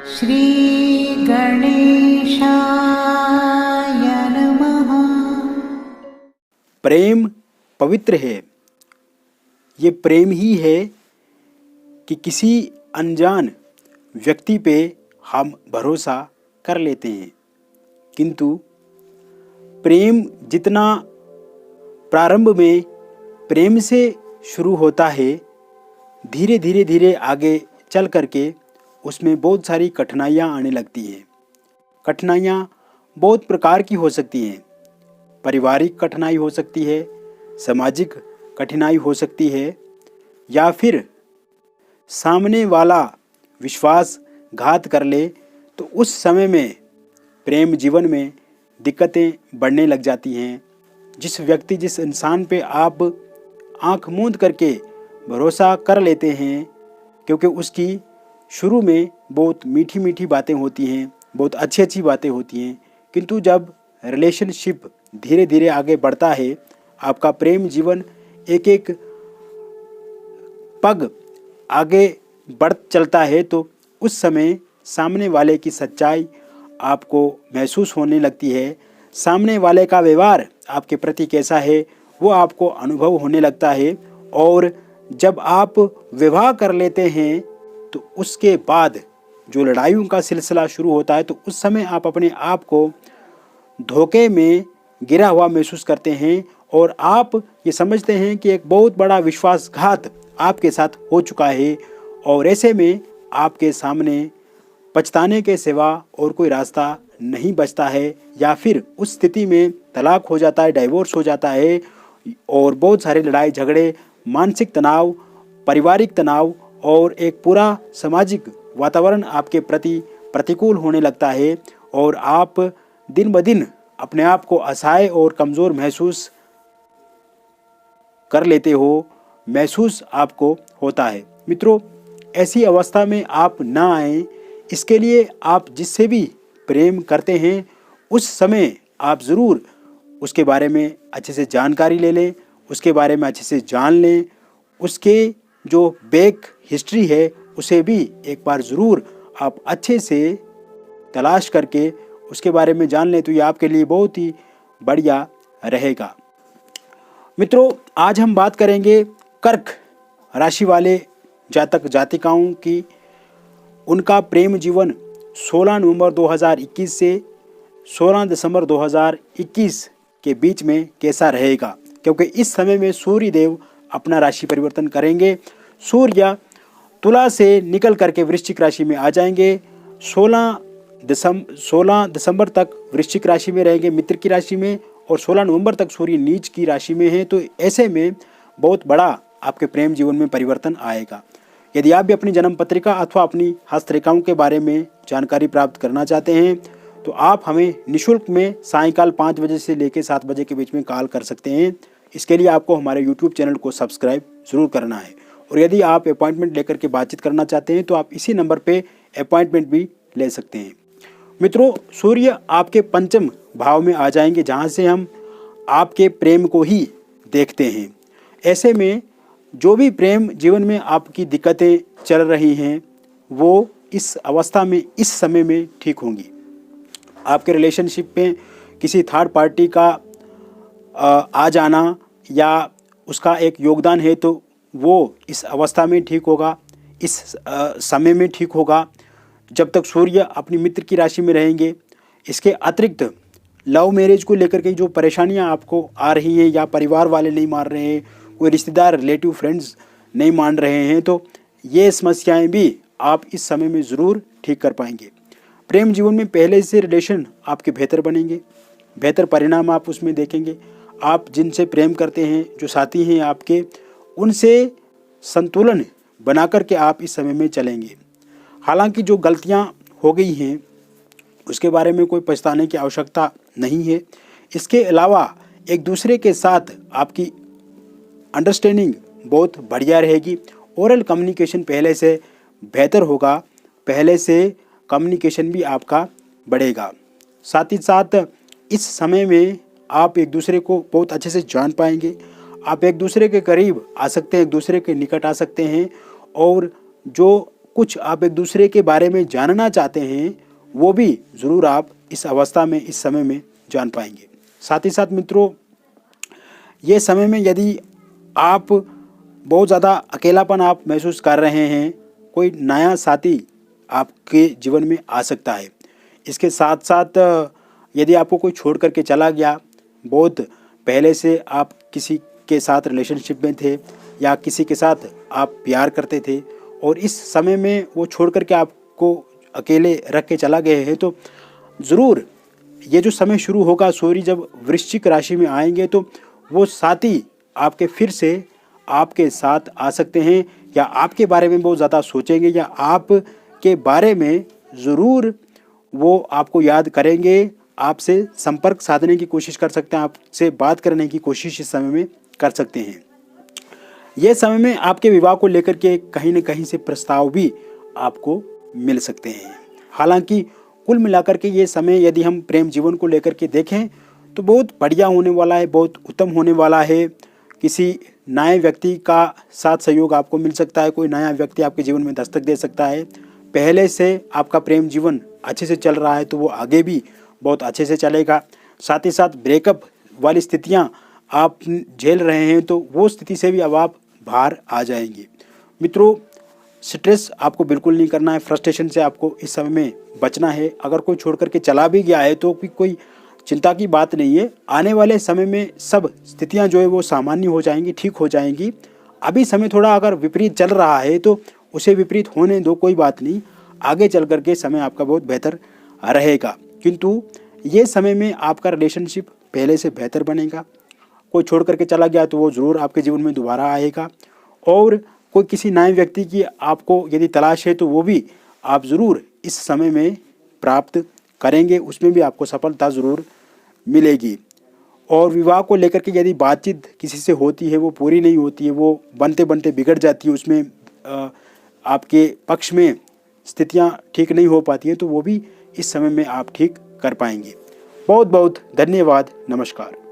श्री गणेशाय नमः। प्रेम पवित्र है। ये प्रेम ही है कि किसी अनजान व्यक्ति पे हम भरोसा कर लेते हैं, किंतु प्रेम जितना प्रारंभ में प्रेम से शुरू होता है, धीरे धीरे आगे चल करके उसमें बहुत सारी कठिनाइयाँ आने लगती हैं। कठिनाइयाँ बहुत प्रकार की हो सकती हैं। पारिवारिक कठिनाई हो सकती है, सामाजिक कठिनाई हो सकती है, या फिर सामने वाला विश्वासघात कर ले तो उस समय में प्रेम जीवन में दिक्कतें बढ़ने लग जाती हैं। जिस इंसान पे आप आंख मूंद करके भरोसा कर लेते हैं, क्योंकि उसकी शुरू में बहुत मीठी मीठी बातें होती हैं, बहुत अच्छी अच्छी बातें होती हैं, किंतु जब रिलेशनशिप धीरे धीरे आगे बढ़ता है, आपका प्रेम जीवन एक एक पग आगे बढ़ चलता है, तो उस समय सामने वाले की सच्चाई आपको महसूस होने लगती है। सामने वाले का व्यवहार आपके प्रति कैसा है वो आपको अनुभव होने लगता है। और जब आप विवाह कर लेते हैं तो उसके बाद जो लड़ाइयों का सिलसिला शुरू होता है, तो उस समय आप अपने आप को धोखे में गिरा हुआ महसूस करते हैं और आप ये समझते हैं कि एक बहुत बड़ा विश्वासघात आपके साथ हो चुका है, और ऐसे में आपके सामने पछताने के सिवा और कोई रास्ता नहीं बचता है, या फिर उस स्थिति में तलाक हो जाता है, डाइवोर्स हो जाता है, और बहुत सारे लड़ाई झगड़े, मानसिक तनाव, पारिवारिक तनाव और एक पूरा सामाजिक वातावरण आपके प्रति प्रतिकूल होने लगता है, और आप दिन ब दिन अपने आप को असहाय और कमज़ोर महसूस कर लेते हो, महसूस आपको होता है। मित्रों, ऐसी अवस्था में आप ना आए, इसके लिए आप जिससे भी प्रेम करते हैं उस समय आप ज़रूर उसके बारे में अच्छे से जानकारी ले लें, उसके बारे में अच्छे से जान लें, उसके जो बैक हिस्ट्री है उसे भी एक बार ज़रूर आप अच्छे से तलाश करके उसके बारे में जान लें, तो ये आपके लिए बहुत ही बढ़िया रहेगा। मित्रों, आज हम बात करेंगे कर्क राशि वाले जातक जातिकाओं की। उनका प्रेम जीवन 16 नवंबर 2021 से 16 दिसंबर 2021 के बीच में कैसा रहेगा, क्योंकि इस समय में सूर्य देव अपना राशि परिवर्तन करेंगे। सूर्य तुला से निकल करके वृश्चिक राशि में आ जाएंगे। 16 दिसंबर तक वृश्चिक राशि में रहेंगे, मित्र की राशि में, और 16 नवंबर तक सूर्य नीच की राशि में है। तो ऐसे में बहुत बड़ा आपके प्रेम जीवन में परिवर्तन आएगा। यदि आप भी अपनी जन्म पत्रिका अथवा अपनी हस्तरेखाओं के बारे में जानकारी प्राप्त करना चाहते हैं तो आप हमें निःशुल्क में सायंकाल 5 बजे से लेकर 7 बजे के बीच में कॉल कर सकते हैं। इसके लिए आपको हमारे यूट्यूब चैनल को सब्सक्राइब ज़रूर करना है, और यदि आप अपॉइंटमेंट लेकर के बातचीत करना चाहते हैं तो आप इसी नंबर पे अपॉइंटमेंट भी ले सकते हैं। मित्रों, सूर्य आपके पंचम भाव में आ जाएंगे, जहाँ से हम आपके प्रेम को ही देखते हैं। ऐसे में जो भी प्रेम जीवन में आपकी दिक्कतें चल रही हैं वो इस अवस्था में, इस समय में ठीक होंगी। आपके रिलेशनशिप में किसी थर्ड पार्टी का आ जाना या उसका एक योगदान है तो वो इस अवस्था में ठीक होगा, इस समय में ठीक होगा, जब तक सूर्य अपनी मित्र की राशि में रहेंगे। इसके अतिरिक्त लव मैरिज को लेकर के जो परेशानियां आपको आ रही हैं, या परिवार वाले नहीं मान रहे हैं, कोई रिश्तेदार, रिलेटिव, फ्रेंड्स नहीं मान रहे हैं, तो ये समस्याएं भी आप इस समय में ज़रूर ठीक कर पाएंगे। प्रेम जीवन में पहले से रिलेशन आपके बेहतर बनेंगे, बेहतर परिणाम आप उसमें देखेंगे। आप जिनसे प्रेम करते हैं, जो साथी हैं आपके, उनसे संतुलन बना करके आप इस समय में चलेंगे। हालांकि जो गलतियां हो गई हैं उसके बारे में कोई पछताने की आवश्यकता नहीं है। इसके अलावा एक दूसरे के साथ आपकी अंडरस्टैंडिंग बहुत बढ़िया रहेगी। ओरल कम्युनिकेशन पहले से बेहतर होगा, पहले से कम्युनिकेशन भी आपका बढ़ेगा। साथ ही साथ इस समय में आप एक दूसरे को बहुत अच्छे से जान पाएंगे। आप एक दूसरे के करीब आ सकते हैं, एक दूसरे के निकट आ सकते हैं, और जो कुछ आप एक दूसरे के बारे में जानना चाहते हैं, वो भी ज़रूर आप इस अवस्था में, इस समय में जान पाएंगे। साथ ही साथ मित्रों, ये समय में यदि आप बहुत ज़्यादा अकेलापन आप महसूस कर रहे हैं, कोई नया साथी आपके जीवन में आ सकता है। इसके साथ साथ यदि आपको कोई छोड़ करके चला गया, बहुत पहले से आप किसी के साथ रिलेशनशिप में थे या किसी के साथ आप प्यार करते थे और इस समय में वो छोड़ करके आपको अकेले रख के चला गए हैं, तो ज़रूर ये जो समय शुरू होगा, सूर्य जब वृश्चिक राशि में आएंगे तो वो साथी आपके फिर से आपके साथ आ सकते हैं, या आपके बारे में बहुत ज़्यादा सोचेंगे, या आपके बारे में ज़रूर वो आपको याद करेंगे, आपसे संपर्क साधने की कोशिश कर सकते हैं, आपसे बात करने की कोशिश इस समय में कर सकते हैं। यह समय में आपके विवाह को लेकर के कहीं न कहीं से प्रस्ताव भी आपको मिल सकते हैं। हालांकि कुल मिलाकर के ये समय यदि हम प्रेम जीवन को लेकर के देखें तो बहुत बढ़िया होने वाला है, बहुत उत्तम होने वाला है। किसी नए व्यक्ति का साथ सहयोग आपको मिल सकता है, कोई नया व्यक्ति आपके जीवन में दस्तक दे सकता है। पहले से आपका प्रेम जीवन अच्छे से चल रहा है तो वो आगे भी बहुत अच्छे से चलेगा। साथ ही साथ ब्रेकअप वाली स्थितियां आप झेल रहे हैं तो वो स्थिति से भी अब आप बाहर आ जाएंगे। मित्रों, स्ट्रेस आपको बिल्कुल नहीं करना है, फ्रस्ट्रेशन से आपको इस समय में बचना है। अगर कोई छोड़ करके चला भी गया है तो कोई चिंता की बात नहीं है। आने वाले समय में सब स्थितियां जो है वो सामान्य हो जाएंगी, ठीक हो जाएंगी। अभी समय थोड़ा अगर विपरीत चल रहा है तो उसे विपरीत होने दो, कोई बात नहीं। आगे चल करके समय आपका बहुत बेहतर रहेगा, किंतु ये समय में आपका रिलेशनशिप पहले से बेहतर बनेगा। कोई छोड़ करके चला गया तो वो ज़रूर आपके जीवन में दोबारा आएगा, और कोई किसी नए व्यक्ति की आपको यदि तलाश है तो वो भी आप ज़रूर इस समय में प्राप्त करेंगे, उसमें भी आपको सफलता ज़रूर मिलेगी। और विवाह को लेकर के यदि बातचीत किसी से होती है वो पूरी नहीं होती है, वो बनते बनते बिगड़ जाती है, उसमें आपके पक्ष में स्थितियां ठीक नहीं हो पाती हैं, तो वो भी इस समय में आप ठीक कर पाएंगे। बहुत बहुत धन्यवाद। नमस्कार।